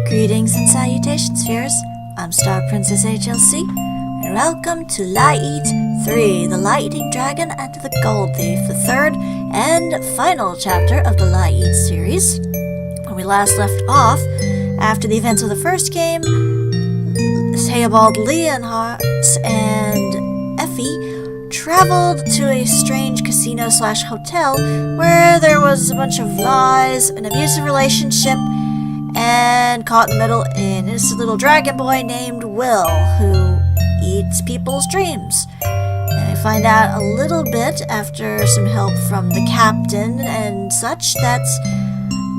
Greetings and salutations, viewers. I'm StarPrincessHLC, and welcome to LiEat 3, the Light-Eating Dragon and the Gold Thief, the third and final chapter of the LiEat series. When we last left off, after the events of the first game, Theobald, Leonhardt, and Efi traveled to a strange casino/hotel where there was a bunch of lies, an abusive relationship, and caught in the middle an innocent little dragon boy named Will, who eats people's dreams. And I find out a little bit, after some help from the captain and such, that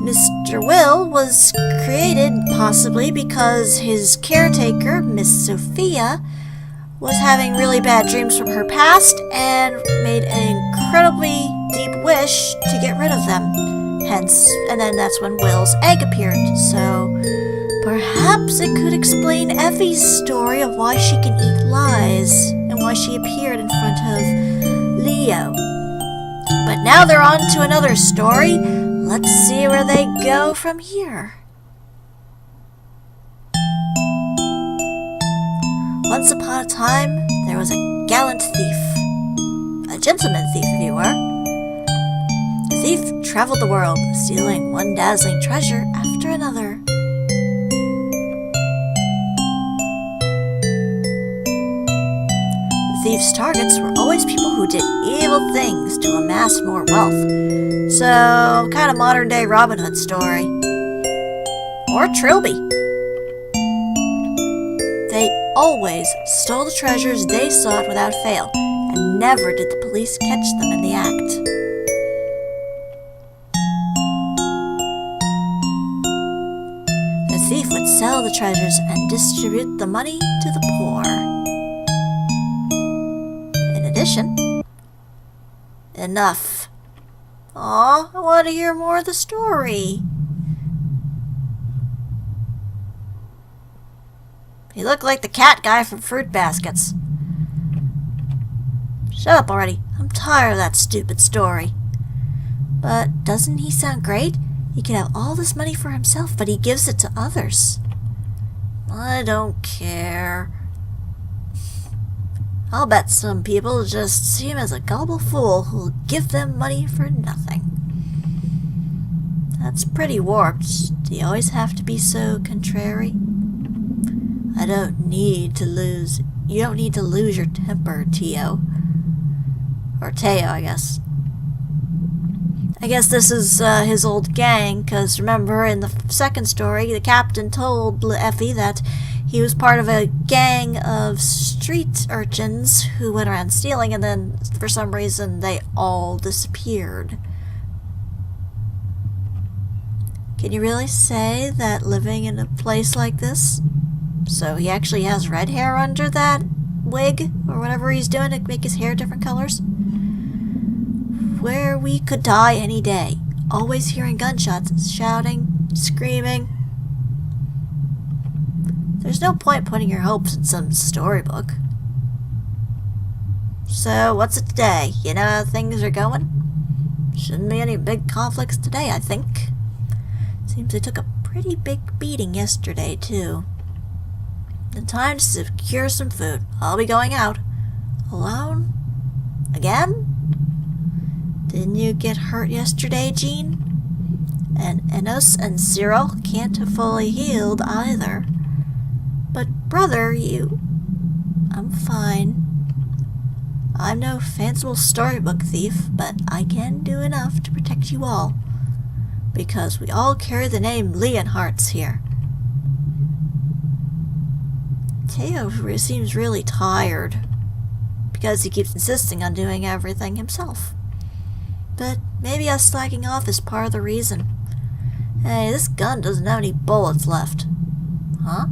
Mr. Will was created possibly because his caretaker, Miss Sophia, was having really bad dreams from her past and made an incredibly deep wish to get rid of them. And then that's when Will's egg appeared. So perhaps it could explain Effie's story of why she can eat lies and why she appeared in front of Leo. But now they're on to another story. Let's see where they go from here. Once upon a time, there was a gallant thief. A gentleman thief, if you were. The thief traveled the world, stealing one dazzling treasure after another. The thief's targets were always people who did evil things to amass more wealth. So, kind of modern-day Robin Hood story. Or Trilby. They always stole the treasures they sought without fail, and never did the police catch them in the act. The thief would sell the treasures and distribute the money to the poor. In addition... Enough. Aw, I want to hear more of the story. You look like the cat guy from Fruit Baskets. Shut up already. I'm tired of that stupid story. But doesn't he sound great? He can have all this money for himself, but he gives it to others. I don't care. I'll bet some people just see him as a gullible fool who'll give them money for nothing. That's pretty warped. Do you always have to be so contrary? I don't need to lose... You don't need to lose your temper, Teo. Or Teo, I guess. I guess this is his old gang, because remember, in the second story, the captain told Effie that he was part of a gang of street urchins who went around stealing, and then, for some reason, they all disappeared. Can you really say that living in a place like this... So he actually has red hair under that wig, or whatever he's doing to make his hair different colors? Where we could die any day. Always hearing gunshots, shouting, screaming. There's no point putting your hopes in some storybook. So, what's it today? You know how things are going? Shouldn't be any big conflicts today, I think. Seems they took a pretty big beating yesterday, too. The time to secure some food. I'll be going out. Alone? Again? Didn't you get hurt yesterday, Jean? And Enos and Cyril can't have fully healed either. But brother, I'm fine. I'm no fanciful storybook thief, but I can do enough to protect you all. Because we all carry the name Leonhardt's here. Teo seems really tired, because he keeps insisting on doing everything himself. But maybe us slacking off is part of the reason. Hey, this gun doesn't have any bullets left. Huh?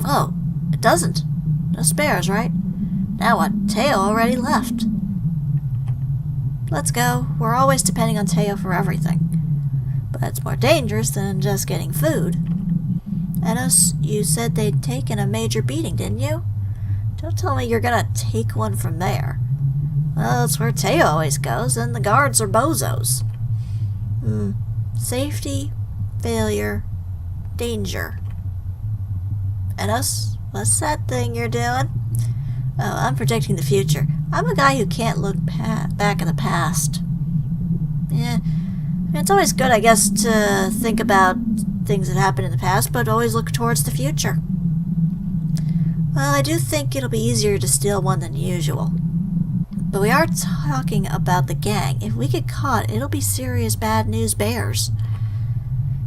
Oh, it doesn't. No spares, right? Now what? Teo already left. Let's go. We're always depending on Teo for everything. But it's more dangerous than just getting food. Enos, you said they'd taken a major beating, didn't you? Don't tell me you're gonna take one from there. Well, that's where Teo always goes, and the guards are bozos. Safety, failure, danger. And us? What's that thing you're doing? Oh, I'm predicting the future. I'm a guy who can't look back at the past. Yeah, it's always good, I guess, to think about things that happened in the past, but always look towards the future. Well, I do think it'll be easier to steal one than usual. But we are talking about the gang. If we get caught, it'll be serious bad news bears.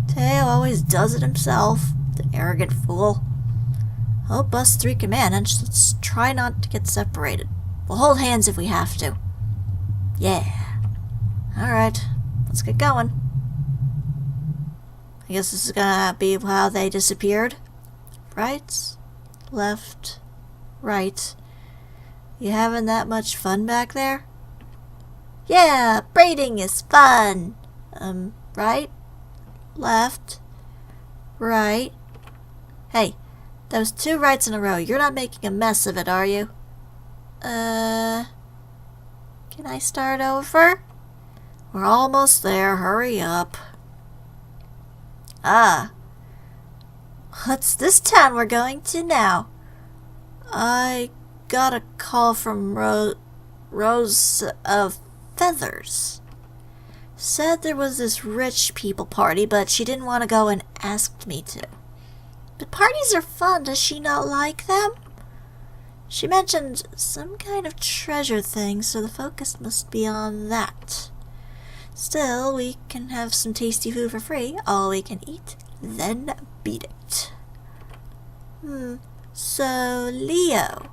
Teo always does it himself, the arrogant fool. Hope us three can manage. Let's try not to get separated. We'll hold hands if we have to. Yeah. Alright, let's get going. I guess this is gonna be how they disappeared. Right, left, right. You having that much fun back there? Yeah, braiding is fun. Right, left, right. Hey, that was 2 rights in a row. You're not making a mess of it, are you? Can I start over? We're almost there. Hurry up. Ah. What's this town we're going to now? I got a call from Rose of Feathers. Said there was this rich people party, but she didn't want to go and asked me to. But parties are fun. Does she not like them? She mentioned some kind of treasure thing, so the focus must be on that. Still, we can have some tasty food for free. All we can eat, then beat it. So, Leo.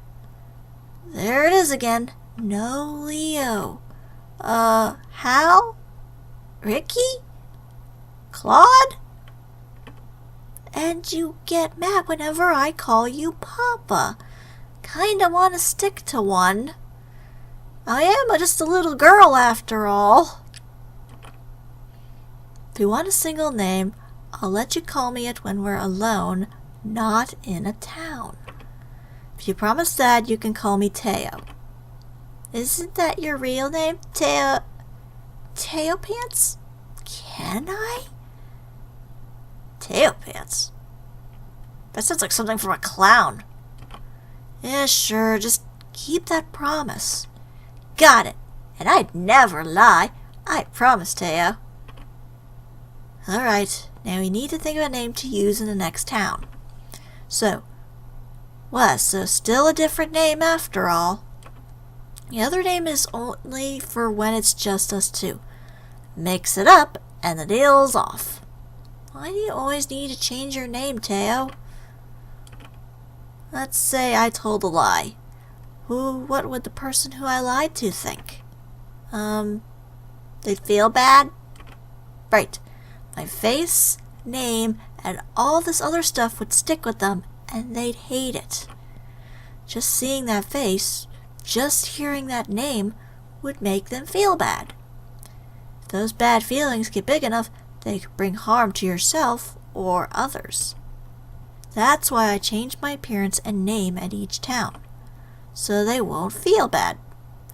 There it is again. No Leo. Hal? Ricky? Claude? And you get mad whenever I call you Papa. Kinda wanna stick to one. I am just a little girl after all. If you want a single name, I'll let you call me it when we're alone, not in a town. If you promise that, you can call me Teo. Isn't that your real name? Teo Pants? Can I? Teo Pants? That sounds like something from a clown. Yeah, sure, just keep that promise. Got it. And I'd never lie. I promise, Teo. Alright, now we need to think of a name to use in the next town. So still a different name after all. The other name is only for when it's just us two. Mix it up, and the deal's off. Why do you always need to change your name, Teo? Let's say I told a lie. What would the person who I lied to think? They'd feel bad? Right. My face, name, and all this other stuff would stick with them, and they'd hate it. Just seeing that face, just hearing that name, would make them feel bad. If those bad feelings get big enough, they could bring harm to yourself or others. That's why I changed my appearance and name at each town, so they won't feel bad.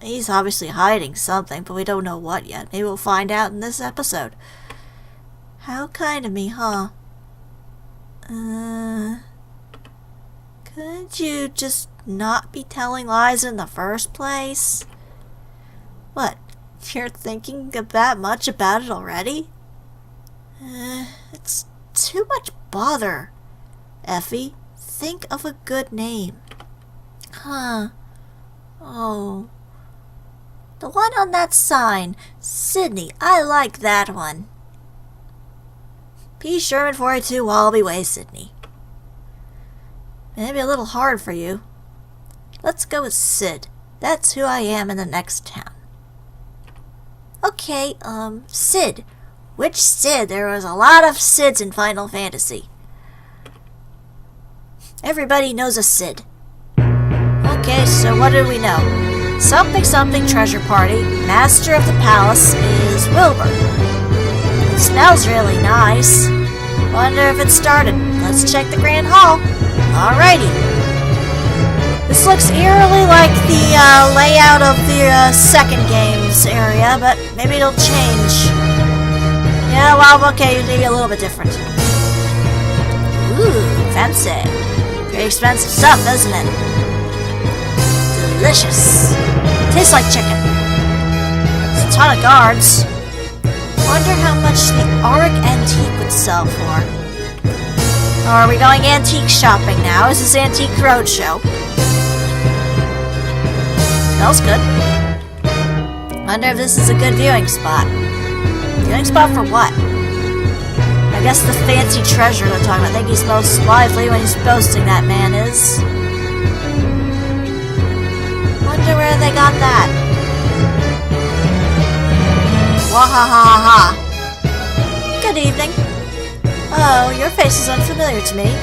He's obviously hiding something, but we don't know what yet. Maybe we'll find out in this episode. How kind of me, huh? Couldn't you just not be telling lies in the first place? What? You're thinking that much about it already? It's too much bother. Effie, think of a good name. Huh. Oh. The one on that sign. Sydney, I like that one. P. Sherman 482 Wallaby Way, Sydney. Maybe a little hard for you. Let's go with Sid. That's who I am in the next town. Okay, Sid. Which Sid? There was a lot of Sids in Final Fantasy. Everybody knows a Sid. Okay, so what do we know? Something something treasure party. Master of the palace is Wilbur. It smells really nice. Wonder if it started. Let's check the Grand Hall. Alrighty. This looks eerily like the layout of the second game's area, but maybe it'll change. Yeah, well, okay, maybe a little bit different. Ooh, fancy. Very expensive stuff, isn't it? Delicious. Tastes like chicken. There's a ton of guards. Wonder how much the auric antique would sell for. Or are we going antique shopping now? Is this Antique Roadshow? Smells good. Wonder if this is a good viewing spot. Viewing spot for what? I guess the fancy treasure they're talking about. I think he's most lively when he's boasting, that man is. Wonder where they got that. Wahahaha. Good evening. Oh, your face is unfamiliar to me.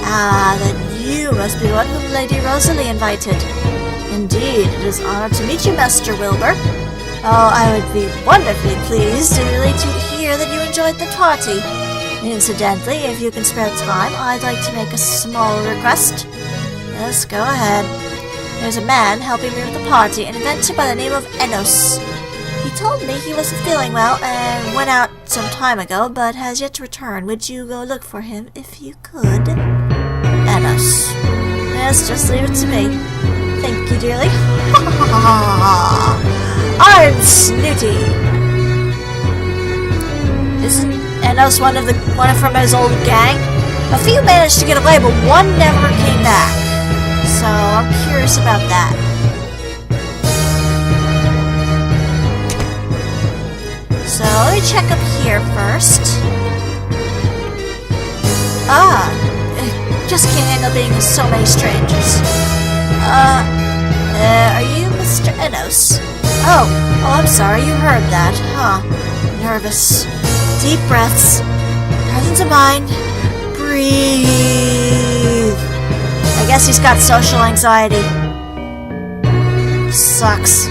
Ah, then you must be one whom Lady Rosalie invited. Indeed, it is an honor to meet you, Master Wilbur. Oh, I would be wonderfully pleased really to hear that you enjoyed the party. Incidentally, if you can spare time, I'd like to make a small request. Yes, go ahead. There's a man helping me with the party, an inventor by the name of Enos. He told me he wasn't feeling well and went out some time ago, but has yet to return. Would you go look for him if you could? Enos. Yes, just leave it to me. Thank you, dearly. I'm Snooty. Isn't Enos one from his old gang? A few managed to get away, but one never came back. So I'm curious about that. So let me check up here first. Just can't handle being with so many strangers. Are you Mr. Enos? Oh, I'm sorry, you heard that, huh? Nervous. Deep breaths. Presence of mind. Breathe. I guess he's got social anxiety. Sucks.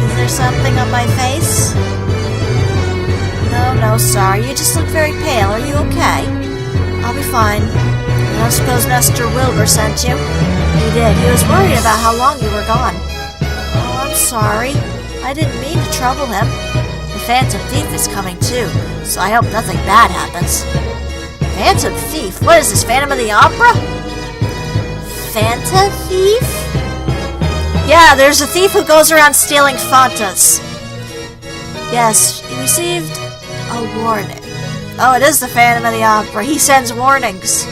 Is there something on my face? No, sorry. You just look very pale. Are you okay? I'll be fine. I don't suppose Master Wilbur sent you? He did. He was worried about how long you were gone. Oh, I'm sorry. I didn't mean to trouble him. The Phantom Thief is coming too, so I hope nothing bad happens. Phantom Thief? What is this, Phantom of the Opera? Phantom Thief? Yeah, there's a thief who goes around stealing Fantas. Yes, he received a warning. Oh, it is the Phantom of the Opera. He sends warnings.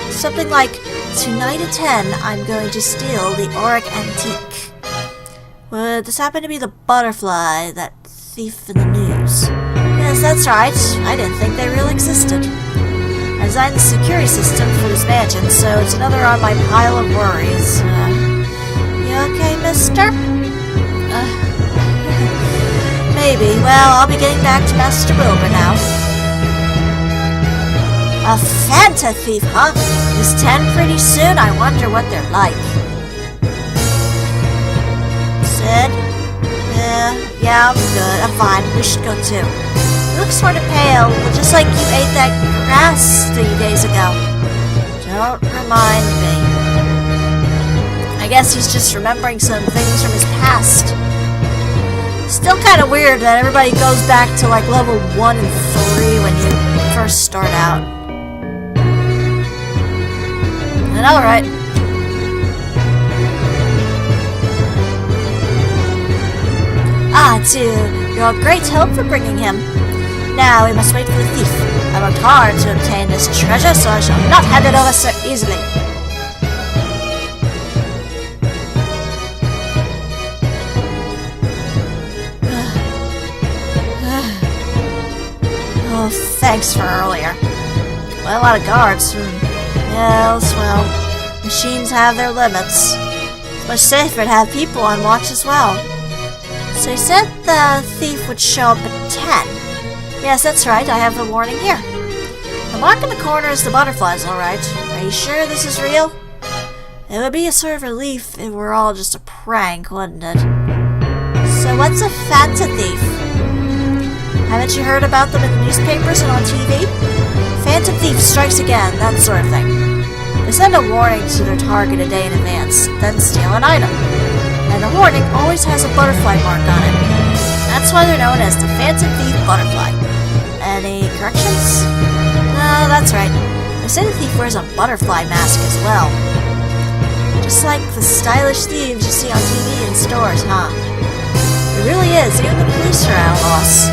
Something like, tonight at 10, I'm going to steal the auric antique. Would this happen to be the butterfly, that thief in the news? Yes, that's right. I didn't think they really existed. I designed the security system for this mansion, so it's another on my pile of worries. You okay, mister? Maybe. Well, I'll be getting back to Master Wilbur now. A Fanta thief, huh? Is 10 pretty soon? I wonder what they're like. Sid? Yeah, I'm good. I'm fine. We should go too. You look sort of pale, just like you ate that grass 3 days ago. Don't remind me. I guess he's just remembering some things from his past. Still kind of weird that everybody goes back to like level 1 and 3 when you first start out. And alright. You're a great help for bringing him. Now we must wait for the thief. I worked hard to obtain this treasure, so I shall not hand it over so easily. Oh, thanks for earlier. Well, a lot of guards. Yes, well, machines have their limits. It's much safer to have people on watch as well. So you said the thief would show up at 10. Yes, that's right. I have the warning here. The mark in the corner is the butterflies, alright. Are you sure this is real? It would be a sort of relief if it were all just a prank, wouldn't it? So what's a Fanta thief? Haven't you heard about them in the newspapers and on TV? Phantom thief strikes again, that sort of thing. They send a warning to their target a day in advance, then steal an item. And the warning always has a butterfly mark on it. That's why they're known as the Phantom Thief Butterfly. Any corrections? that's right. They say the thief wears a butterfly mask as well. Just like the stylish thieves you see on TV and stores, huh? It really is. Even the police are at a loss.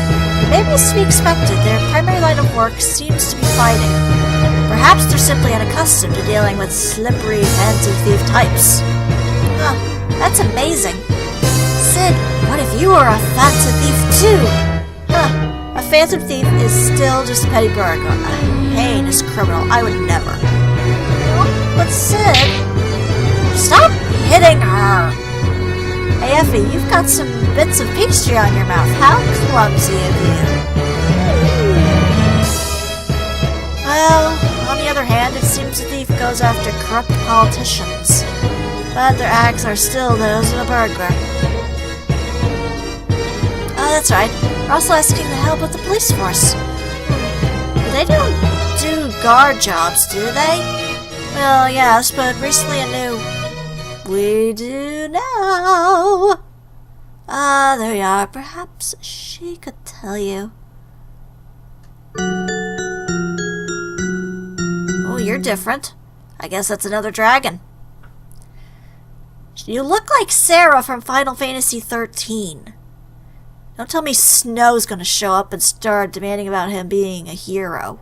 Maybe it's to be expected. Their primary line of work seems to be fighting. Perhaps they're simply unaccustomed to dealing with slippery, fancy thief types. Huh, that's amazing. Sid, what if you were a phantom thief too? Huh, a phantom thief is still just a petty burglar. A heinous criminal. I would never. But Sid... Stop hitting her! Hey Effie, you've got some bits of pastry on your mouth. How clumsy of you. Well, on the other hand, it seems the thief goes after corrupt politicians. But their acts are still those of a burglar. Oh, that's right. We're also asking the help of the police force. But they don't do guard jobs, do they? Well, yes, but recently a new... We do now. There you are. Perhaps she could tell you. Oh, you're different. I guess that's another dragon. You look like Sarah from Final Fantasy 13. Don't tell me Snow's gonna show up and start demanding about him being a hero.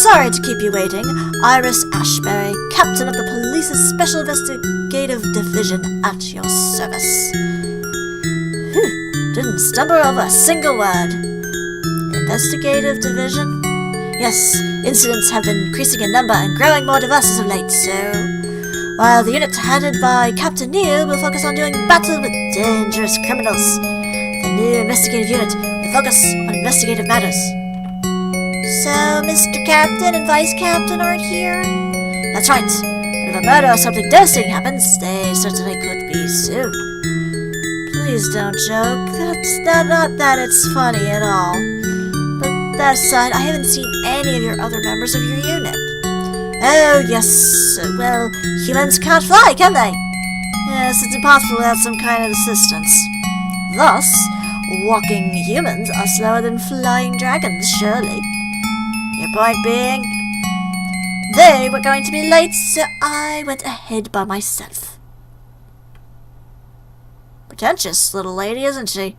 Sorry to keep you waiting. Iris Ashbury, Captain of the Police's Special Investigative Division, at your service. Didn't stumble over a single word. Investigative Division? Yes, incidents have been increasing in number and growing more diverse as of late, so... While the unit headed by Captain Neil will focus on doing battle with dangerous criminals, the new investigative unit will focus on investigative matters. So, Mr. Captain and Vice Captain aren't here? That's right. But if a murder or something devastating happens, they certainly could be soon. Please don't joke. That's not that it's funny at all. But that aside, I haven't seen any of your other members of your unit. Oh, yes. Well, humans can't fly, can they? Yes, it's impossible without some kind of assistance. Thus, walking humans are slower than flying dragons, surely. Your point being, they were going to be late, so I went ahead by myself. Pretentious little lady, isn't she?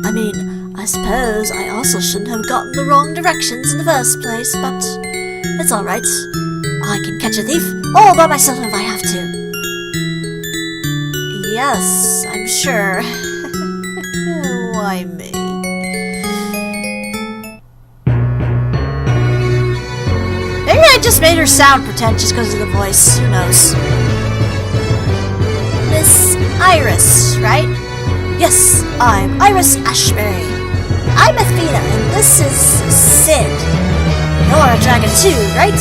I mean, I suppose I also shouldn't have gotten the wrong directions in the first place, but it's alright. I can catch a thief all by myself if I have to. Yes, I'm sure. Why me? Maybe I just made her sound pretentious because of the voice. Who knows? Miss Iris, right? Yes, I'm Iris Ashbury. I'm Athena, and this is Sid. You're a dragon too, right?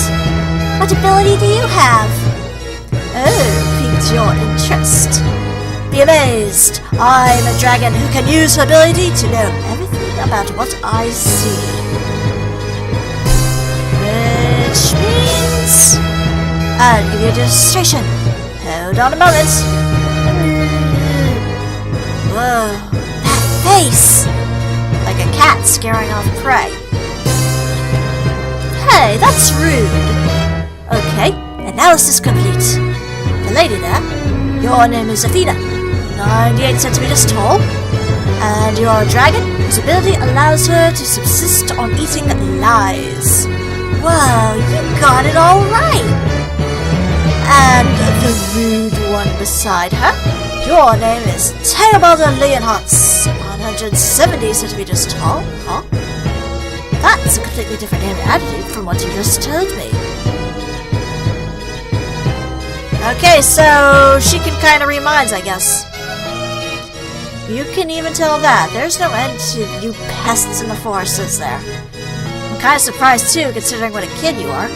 What ability do you have? Oh, piqued your interest. Be amazed. I'm a dragon who can use her ability to know everything about what I see. Which means... I'll give you a demonstration. Hold on a moment. Whoa, that face! Like a cat scaring off prey. Hey, that's rude. Okay, analysis complete. The lady there, your name is Athena, 98 centimeters tall, and you are a dragon whose ability allows her to subsist on eating lies. Wow, you got it all right. And the rude one beside her, your name is Teobaldo Leonhardt, 170 centimeters tall, huh? That's a completely different name and attitude from what you just told me. Okay, so she can kind of read minds, I guess. You can even tell that. There's no end to you pests in the forest, is there? I'm kind of surprised, too, considering what a kid you are.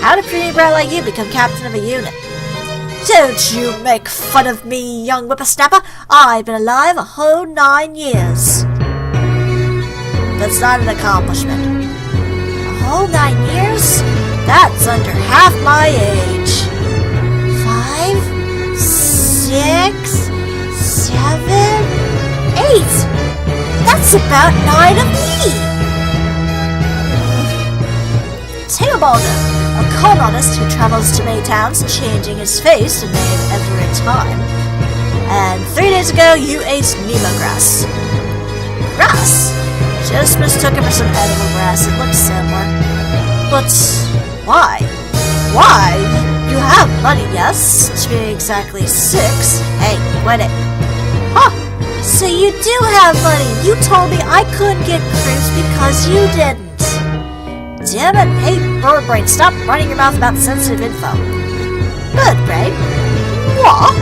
How did a pretty brat like you become captain of a unit? Don't you make fun of me, young whippersnapper. I've been alive a whole 9 years. That's not an accomplishment. A whole 9 years? That's under half my age. 5? It's about 9 of me! Teobaldo, a con artist who travels to many towns, changing his face and name every time. And 3 days ago, you ate Nemo grass. Grass? Just mistook it for some edible grass. It looks similar. But why? Why? You have money, yes? To be exactly 6. Hey, quit it. Huh? So you do have money. You told me I couldn't get cruise because you didn't. Damn it. Hey, bird brain, stop running your mouth about sensitive info. Bird brain? What?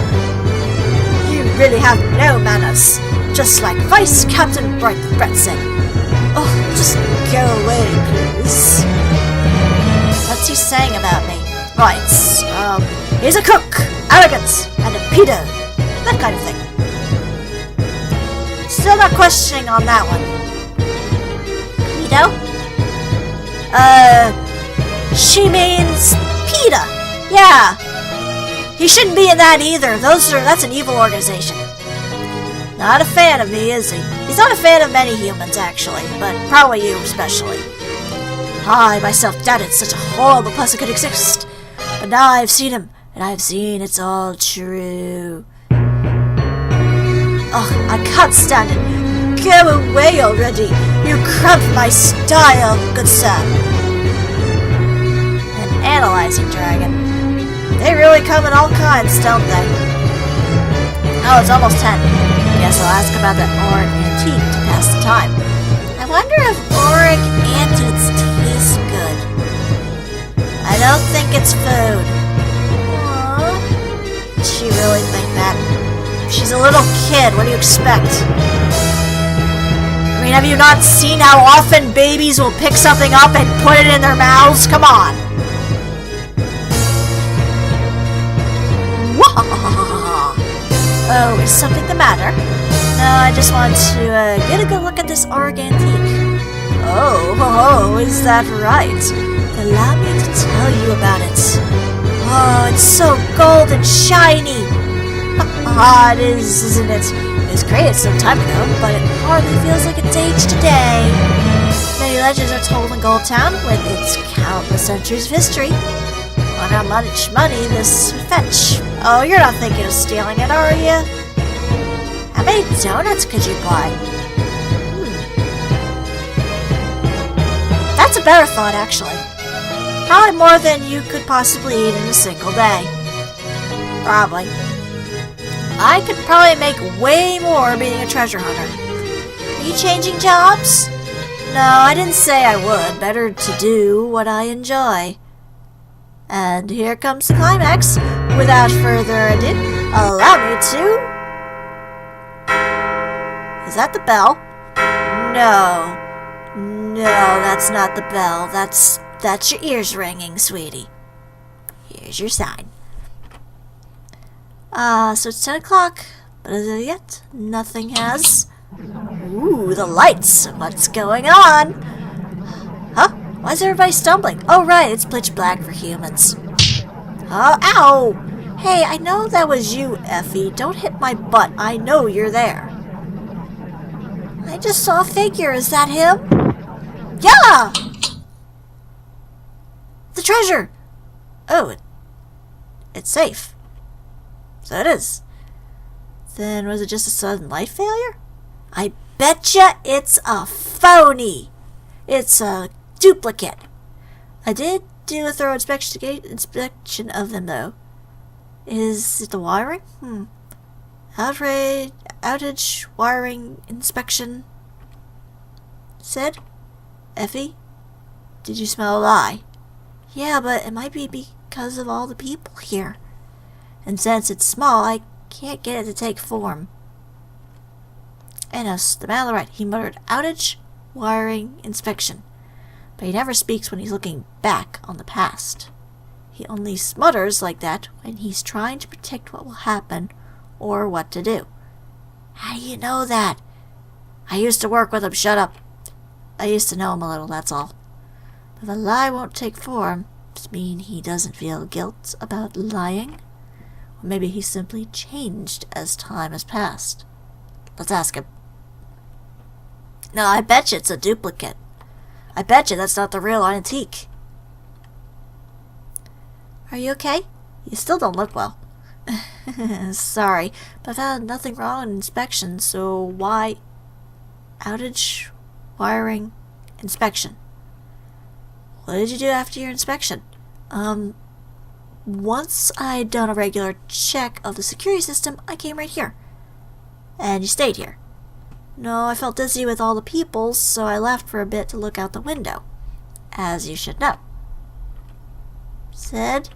You really have no manners. Just like Vice Captain Brett said. Oh, just go away, please. What's he saying about me? Right, he's a cook, arrogant, and a pedo. That kind of thing. Still not questioning on that one. Pedo? She means PETA. Yeah. He shouldn't be in that either. That's an evil organization. Not a fan of me, is he? He's not a fan of many humans, actually, but probably you especially. I myself doubted such a horrible person could exist. But now I've seen him, and I've seen it's all true. Oh, I can't stand it. Go away already. You cramp my style, good sir. An analyzing dragon. They really come in all kinds, don't they? Oh, it's almost 10. Guess I'll ask about that auric antique to pass the time. I wonder if auric antiques taste good. I don't think it's food. Aww. Does she really think that? She's a little kid, what do you expect? I mean, have you not seen how often babies will pick something up and put it in their mouths? Come on! Oh, is something the matter? No, I just want to get a good look at this auric antique. Oh, is that right? Allow me to tell you about it. Oh, it's so gold and shiny. It is, isn't it? It was created some time ago, but it hardly feels like it's aged today. Many legends are told in Gold Town with its countless centuries of history. Wonder how much money this would fetch. Oh, you're not thinking of stealing it, are you? How many donuts could you buy? That's a better thought, actually. Probably more than you could possibly eat in a single day. Probably. I could probably make way more being a treasure hunter. Are you changing jobs? No, I didn't say I would. Better to do what I enjoy. And here comes the climax. Without further ado, allow me to... Is that the bell? No. No, that's not the bell. That's your ears ringing, sweetie. Here's your sign. So it's 10 o'clock, but as of yet, nothing has... Ooh, the lights! What's going on? Huh? Why is everybody stumbling? Oh, right, it's pitch black for humans. Ow! Hey, I know that was you, Efi. Don't hit my butt. I know you're there. I just saw a figure. Is that him? Yeah! The treasure! Oh, it's safe. So it is. Then was it just a sudden life failure? I betcha it's a phony. It's a duplicate. I did do a thorough inspection of them, though. Is it the wiring? Outage wiring inspection. Said? Efi? Did you smell a lie? Yeah, but it might be because of all the people here. And since it's small, I can't get it to take form. Enos, the man on the right, he muttered, outage wiring inspection. But he never speaks when he's looking back on the past. He only smutters like that when he's trying to predict what will happen or what to do. How do you know that? I used to work with him, shut up. I used to know him a little, that's all. But if a lie won't take form, does it mean he doesn't feel guilt about lying? Or maybe he's simply changed as time has passed. Let's ask him. No, I bet you it's a duplicate. I bet you that's not the real antique. Are you okay? You still don't look well. Sorry, but I found nothing wrong in inspection, so why... Outage, wiring, inspection. What did you do after your inspection? Once I'd done a regular check of the security system, I came right here. And you stayed here. No, I felt dizzy with all the people, so I left for a bit to look out the window. As you should know. Said...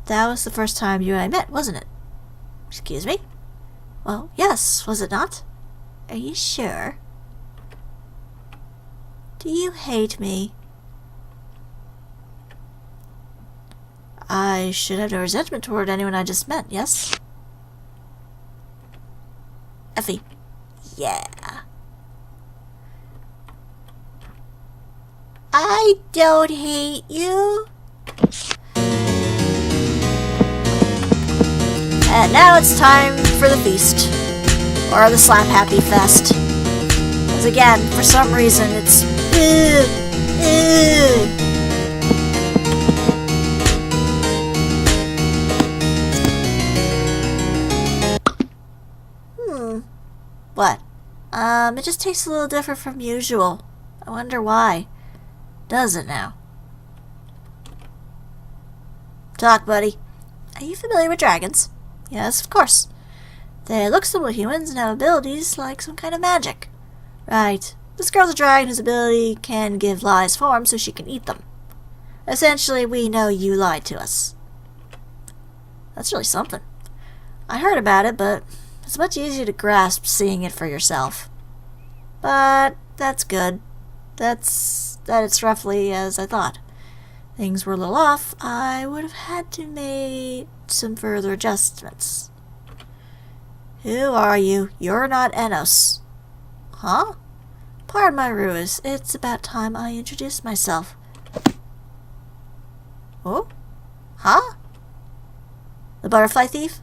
That was the first time you and I met, wasn't it? Excuse me? Well, yes, was it not? Are you sure? Do you hate me? I should have no resentment toward anyone I just met, yes? Effie. Yeah. I don't hate you. And now it's time for the feast. Or the Slap Happy Fest. Because again, for some reason, it's... What? It just tastes a little different from usual. I wonder why. Does it now? Talk, buddy. Are you familiar with dragons? Yes, of course. They look similar to humans and have abilities like some kind of magic. Right. This girl's a dragon whose ability can give lies form so she can eat them. Essentially, we know you lied to us. That's really something. I heard about it, but it's much easier to grasp seeing it for yourself. But that's good. That it's roughly as I thought. Things were a little off. I would have had to make some further adjustments. Who are you? You're not Enos. Huh? Pardon my ruse. It's about time I introduced myself. Oh? Huh? The butterfly thief?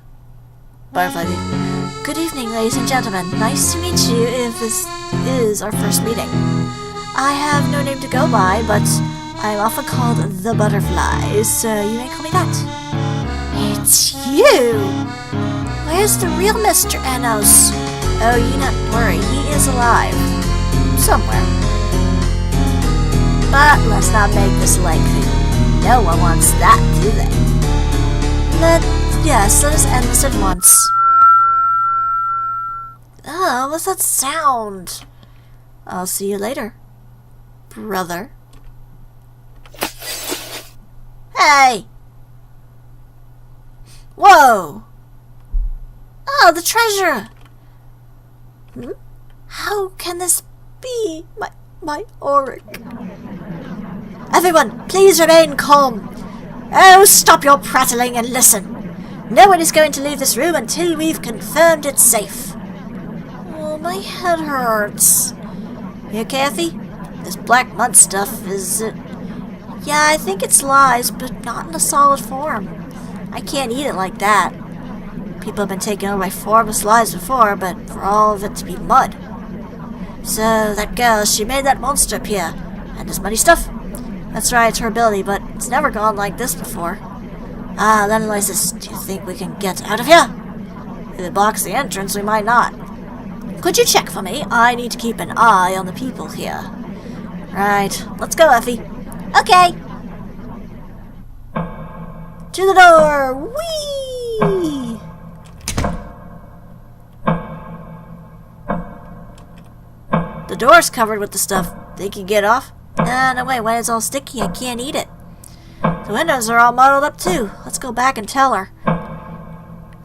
Butterfly thief. Good evening, ladies and gentlemen. Nice to meet you if this is our first meeting. I have no name to go by, but I'm often called the Butterfly, so you may call me that. It's you! Where's the real Mr. Enos? Oh, you not worry, he is alive. Somewhere. But let's not make this lengthy. No one wants that, do they? Yes, let us end this at once. Oh, what's that sound? I'll see you later, brother. Hey! Whoa! Oh, the treasure! How can this be? My auric. Everyone, please remain calm. Oh, stop your prattling and listen. No one is going to leave this room until we've confirmed it's safe. Oh, my head hurts. You okay, Effie? This black mud stuff is... Yeah, I think it's lies, but not in a solid form. I can't eat it like that. People have been taken over by formless lies before, but for all of it to be mud. So, that girl, she made that monster appear. And this muddy stuff? That's right, it's her ability, but it's never gone like this before. Ah, then Lysis, do you think we can get out of here? If it blocks the entrance, we might not. Could you check for me? I need to keep an eye on the people here. Right, let's go, Effie. Okay. To the door! Whee! The door's covered with the stuff. Think you can get off? No way, when it's all sticky, I can't eat it. The windows are all muddled up too. Let's go back and tell her.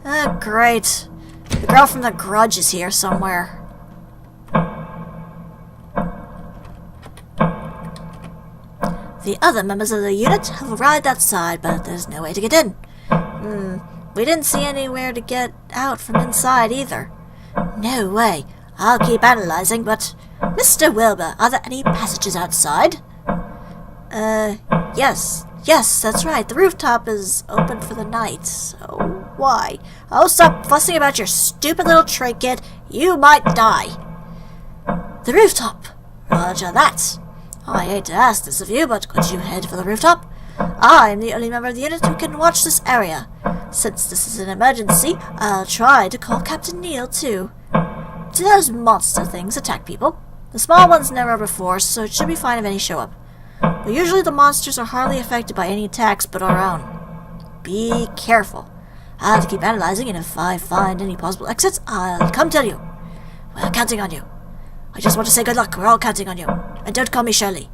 Oh, great. The girl from The Grudge is here somewhere. The other members of the unit have arrived outside, but there's no way to get in. We didn't see anywhere to get out from inside either. No way. I'll keep analyzing, but... Mr. Wilbur, are there any passages outside? Yes. Yes, that's right. The rooftop is open for the night, so why? Oh, stop fussing about your stupid little trinket. You might die. The rooftop! Roger that. I hate to ask this of you, but could you head for the rooftop? I'm the only member of the unit who can watch this area. Since this is an emergency, I'll try to call Captain Neal, too. Do those monster things attack people? The small ones never ever force, so it should be fine if any show up. But usually the monsters are hardly affected by any attacks but our own. Be careful. I'll have to keep analyzing, and if I find any possible exits, I'll come tell you. We're counting on you. I just want to say good luck. We're all counting on you. And don't call me Shirley.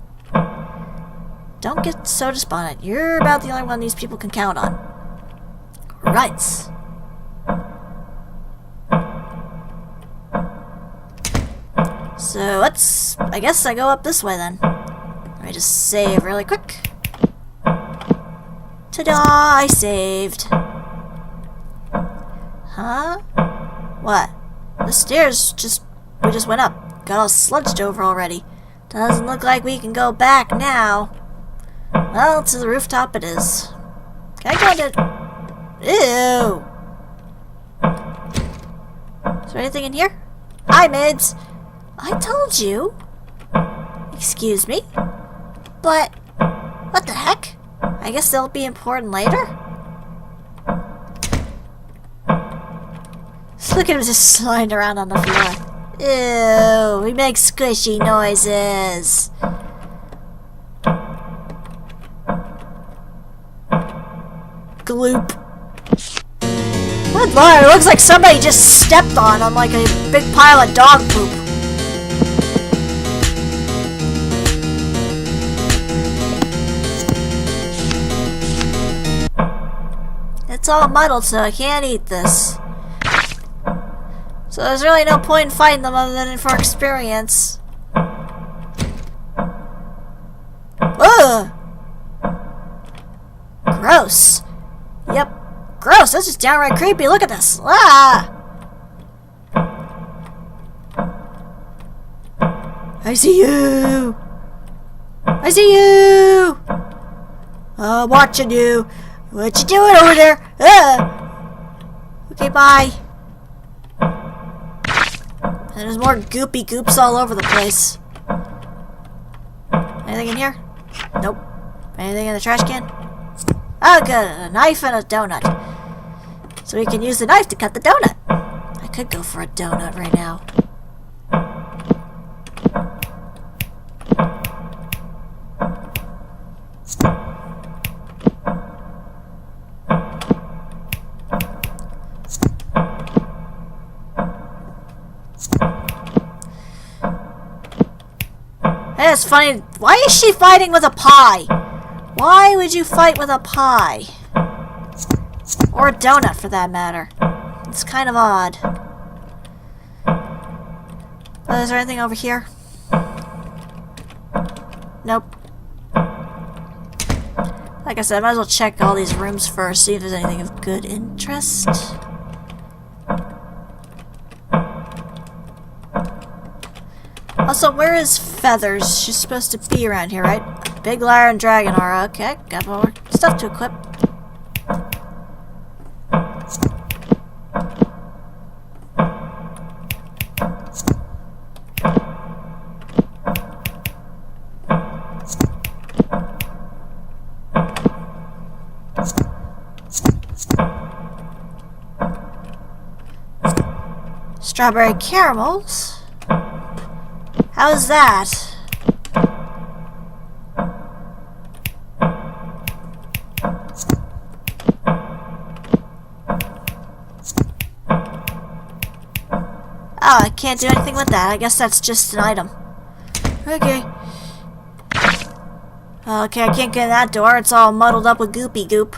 Don't get so despondent. You're about the only one these people can count on. Right. So I guess I go up this way then. Let me just save really quick. Ta-da! I saved. Huh? What? The stairs we just went up. Got all sludged over already. Doesn't look like we can go back now. Well, to the rooftop it is. Can I go to... Ew! Is there anything in here? Hi, Mids! I told you. Excuse me? But... what the heck? I guess they'll be important later? Look at him just sliding around on the floor. Ew, he makes squishy noises. Gloop. Good lord, it looks like somebody just stepped on like a big pile of dog poop. It's all muddled, so I can't eat this. So there's really no point in fighting them other than for experience. Ugh! Gross. Yep. Gross, that's just downright creepy. Look at this. Ah! I see you! I see you! I'm watching you. What you doing over there? Okay, bye. And there's more goopy goops all over the place. Anything in here? Nope. Anything in the trash can? Oh, good. A knife and a donut. So we can use the knife to cut the donut. I could go for a donut right now. Hey, it's funny. Why is she fighting with a pie? Why would you fight with a pie? Or a donut, for that matter. It's kind of odd. Is there anything over here? Nope. Like I said, I might as well check all these rooms first, see if there's anything of good interest. Also, where is Feathers? She's supposed to be around here, right? Big Liar and Dragon are okay. Got more stuff to equip. Strawberry caramels? How's that? Oh, I can't do anything with that. I guess that's just an item. Okay. Okay, I can't get in that door. It's all muddled up with goopy goop.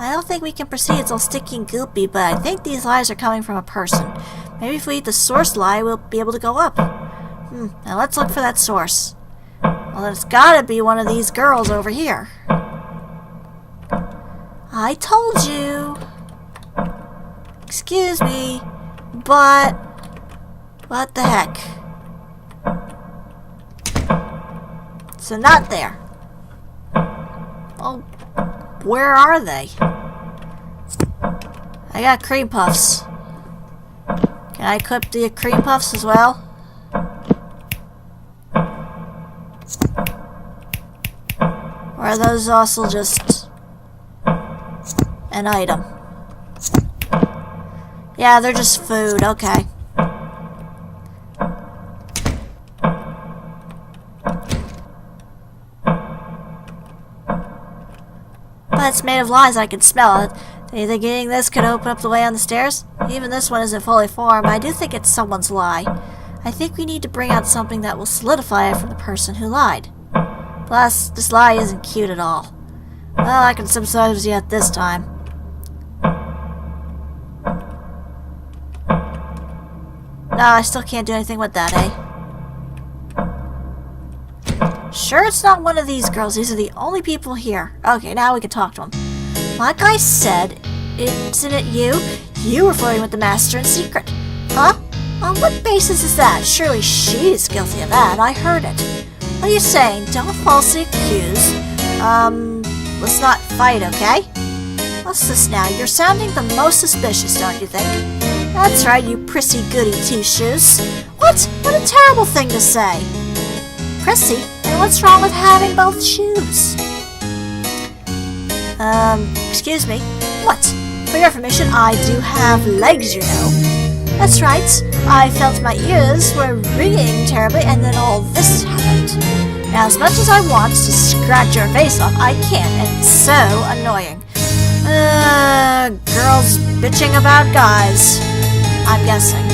I don't think we can proceed. It's all sticky and goopy, but I think these lies are coming from a person. Maybe if we eat the source lie, we'll be able to go up. Now let's look for that source. Well, it's gotta be one of these girls over here. I told you. Excuse me, but what the heck? So not there. Oh, where are they? I got cream puffs. Can Can I equip the cream puffs as well? Or are those also just an item? Yeah, they're just food, okay. But it's made of lies, I can smell it. Do you think getting this could open up the way on the stairs? Even this one isn't fully formed, but I do think it's someone's lie. I think we need to bring out something that will solidify it from the person who lied. Plus, this lie isn't cute at all. Well, I can sympathize with you at this time. No, I still can't do anything with that, eh? Sure it's not one of these girls. These are the only people here. Okay, now we can talk to them. Like I said, isn't it you? You were flirting with the master in secret. Huh? On what basis is that? Surely she's guilty of that. I heard it. What are you saying? Don't falsely accuse. Let's not fight, okay? What's this now? You're sounding the most suspicious, don't you think? That's right, you prissy goody two-shoes. What? What a terrible thing to say. Prissy? And what's wrong with having both shoes? Excuse me? What? For your information, I do have legs, you know. That's right. I felt my ears were ringing terribly, and then all this happened. Now, as much as I want to scratch your face off, I can't, and it's so annoying. Girls bitching about guys. I'm guessing.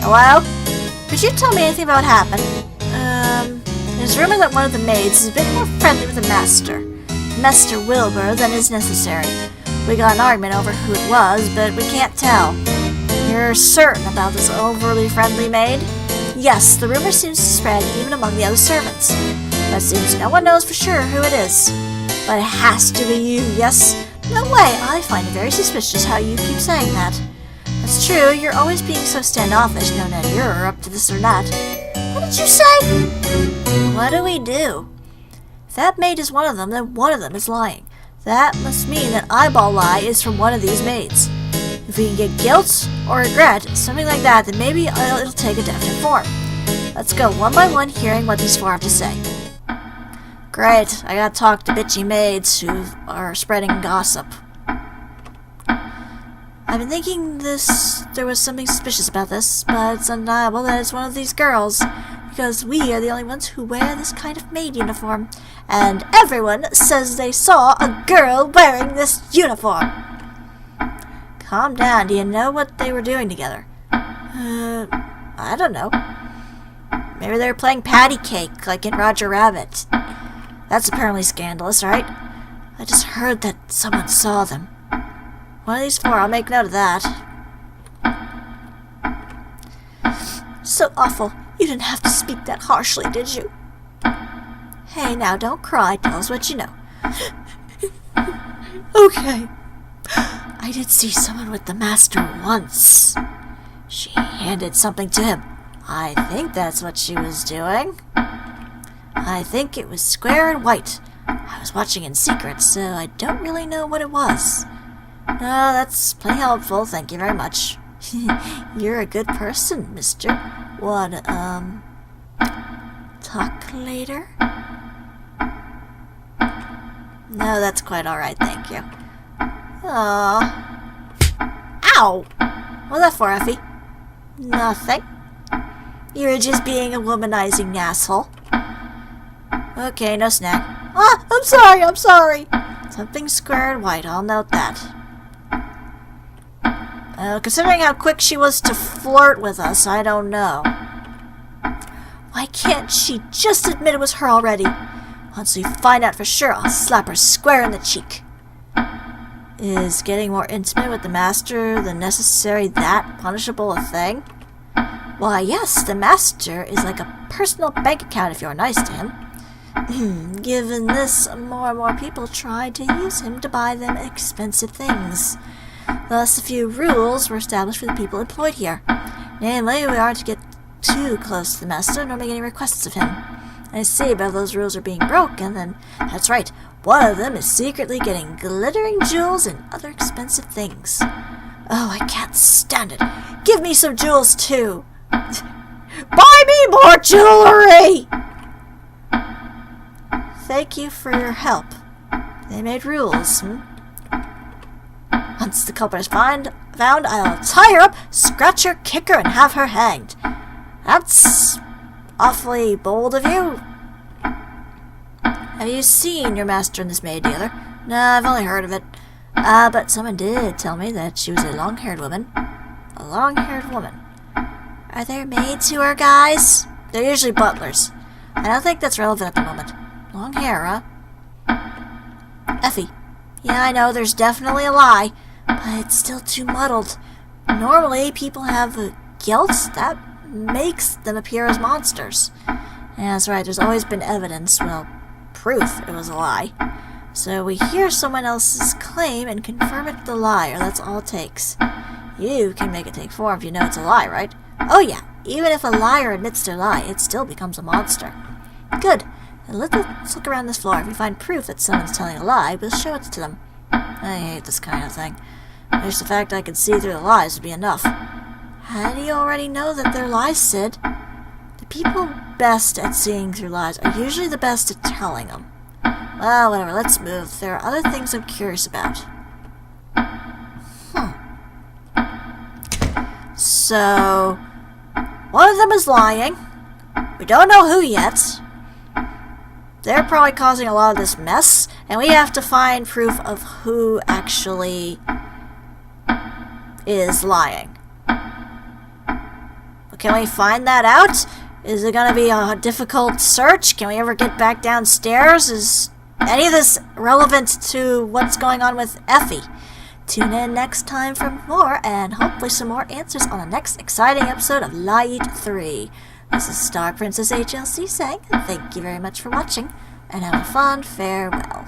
Hello? Could you tell me anything about what happened? There's rumor that one of the maids is a bit more friendly with the master, Master Wilbur, than is necessary. We got an argument over who it was, but we can't tell. You're certain about this overly friendly maid? Yes, the rumor seems to spread even among the other servants. But it seems no one knows for sure who it is. But it has to be you, yes? No way, I find it very suspicious how you keep saying that. That's true, you're always being so standoffish, no that you're up to this or that. What did you say? What do we do? If that maid is one of them, then one of them is lying. That must mean that eyeball lie is from one of these maids. If we can get guilt or regret, something like that, then maybe it'll take a definite form. Let's go one by one hearing what these four have to say. Great, I gotta talk to bitchy maids who are spreading gossip. I've been thinking there was something suspicious about this, but it's undeniable that it's one of these girls, because we are the only ones who wear this kind of maid uniform, and everyone says they saw a girl wearing this uniform. Calm down, do you know what they were doing together? I don't know. Maybe they were playing patty cake, like in Roger Rabbit. That's apparently scandalous, right? I just heard that someone saw them. One of these four, I'll make note of that. So awful. You didn't have to speak that harshly, did you? Hey, now, don't cry. Tell us what you know. Okay. I did see someone with the master once. She handed something to him. I think that's what she was doing. I think it was square and white. I was watching in secret, so I don't really know what it was. No, that's plenty helpful, thank you very much. You're a good person, mister. What, talk later? No, that's quite alright, thank you. Aww. Ow! What's that for, Effie? Nothing. You were just being a womanizing asshole. Okay, no snack. Ah, I'm sorry. Something square and white, I'll note that. Considering how quick she was to flirt with us, I don't know. Why can't she just admit it was her already? Once we find out for sure, I'll slap her square in the cheek. Is getting more intimate with the master the necessary that punishable a thing? Why, yes, the master is like a personal bank account if you're nice to him. Given this, more and more people try to use him to buy them expensive things. Thus, a few rules were established for the people employed here. Namely, we aren't to get too close to the master nor make any requests of him. I see, but if those rules are being broken, then that's right. One of them is secretly getting glittering jewels and other expensive things. Oh, I can't stand it. Give me some jewels too. Buy me more jewelry! Thank you for your help. They made rules, Once the culprit is found, I'll tie her up, scratch her, kick her, and have her hanged. That's awfully bold of you. Have you seen your master and this maid together? No, I've only heard of it. But someone did tell me that she was a long-haired woman. A long-haired woman. Are there maids who are guys? They're usually butlers. I don't think that's relevant at the moment. Long hair, huh? Effie. Yeah, I know, there's definitely a lie, but it's still too muddled. Normally, people have guilt that makes them appear as monsters. Yeah, that's right, there's always been evidence, well, proof it was a lie. So we hear someone else's claim and confirm it's the liar. That's all it takes. You can make it take form if you know it's a lie, right? Oh yeah, even if a liar admits their lie, it still becomes a monster. Good. And let's look around this floor. If we find proof that someone's telling a lie, we'll show it to them. I hate this kind of thing. Just the fact I can see through the lies would be enough. How do you already know that they're lies, Sid? The people best at seeing through lies are usually the best at telling them. Well, whatever, let's move. There are other things I'm curious about. So, one of them is lying. We don't know who yet. They're probably causing a lot of this mess, and we have to find proof of who actually is lying. Can we find that out? Is it going to be a difficult search? Can we ever get back downstairs? Is any of this relevant to what's going on with Efi? Tune in next time for more, and hopefully some more answers on the next exciting episode of LiEat 3. This is StarPrincessHLC saying thank you very much for watching, and have a fond farewell.